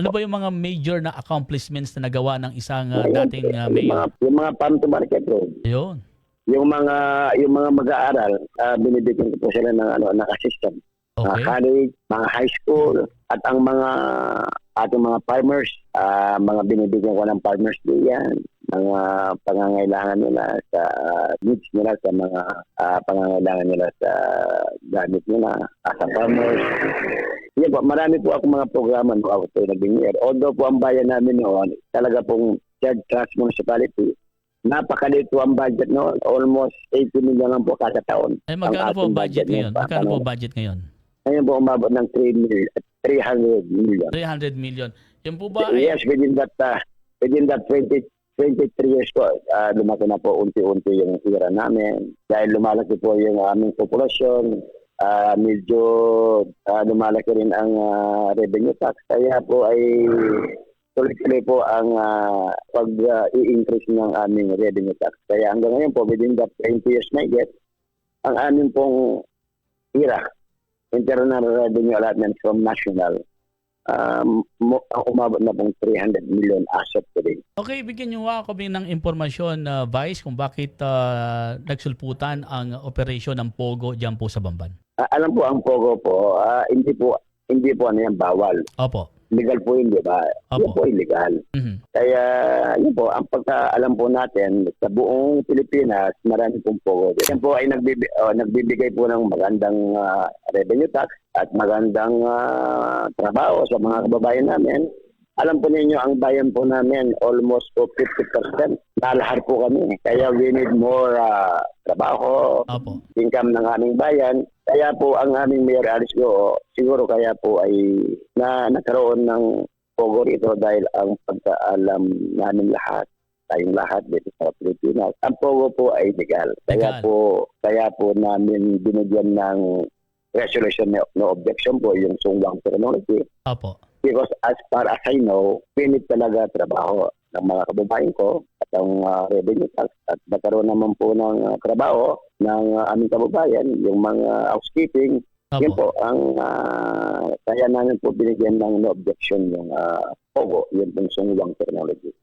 Ano ba yung mga major na accomplishments na nagawa ng isang Ngayon, dating mayor? yung mga farm to market road, Ayun. yung mga mag-aaral, binibigyan ko po sila ng ng assistant. Mga Okay. college, mga high school, at ang mga ating mga farmers, mga binibigyan ko ng farmers day yan, mga pangangailangan nila sa needs nila, sa mga pangangailangan nila sa gamit nila sa farmers. Yan po, marami po ako mga programa no ako po naging mayor. Although po ang bayan namin noon, talaga pong third class municipality, napakaliit po ang budget noon, almost 80 million lang po kada taon. Eh, magkano po ating budget ngayon? pa- Magkano po budget ngayon? Ngayon po umabot ng 300 million. 300 million. Yan po ba ay... Yes, within that 23 years po, lumaki na po unti-unti yung ira namin. Dahil lumalaki po yung aming populasyon, medyo lumalaki rin ang revenue tax. Kaya po ay tuloy-tuloy po ang pag-i-increase ng aming revenue tax. Kaya hanggang ngayon po, within that 20 years na get, ang aming pong ira, internal revenue allotment from national, umabot na pong 300 million as of today. Okay, bigyan niyo ako ng impormasyon, Vice, kung bakit nagsulputan ang operasyon ng Pogo diyan po sa Bamban. Alam po, ang Pogo po, hindi po yan, bawal. Opo. Legal po yun, di ba? Yun Opo. po illegal. Mhm. Kaya, yun po, ang pagkaalam po natin, sa buong Pilipinas, marami pong Pogo. Yan po ay nagbibigay po ng magandang revenue tax at magandang trabaho sa mga kababayan namin. Alam po ninyo, ang bayan po namin, almost po 50%. Nalahar po kami. Kaya we need more trabaho, Opo. income ng aming bayan. Kaya po ang aming Mayor Alice Go, siguro kaya po ay nagkaroon ng Pogo rito dahil ang pagkaalam namin lahat, tayong lahat dito sa Pilipinas, ang Pogo po ay legal. Legal. Kaya po namin binigyan ng resolution no objection po yung sungwang terminology. Opo. Because as far as I know, pinit talaga trabaho ng mga kababayan ko at ang revenue tax at nagkaroon naman po ng trabaho ng aming kababayan, yung mga housekeeping. Opo. Yun po, ang kaya namin po binigyan ng no objection yung Pogo, yun pong sungwang technology.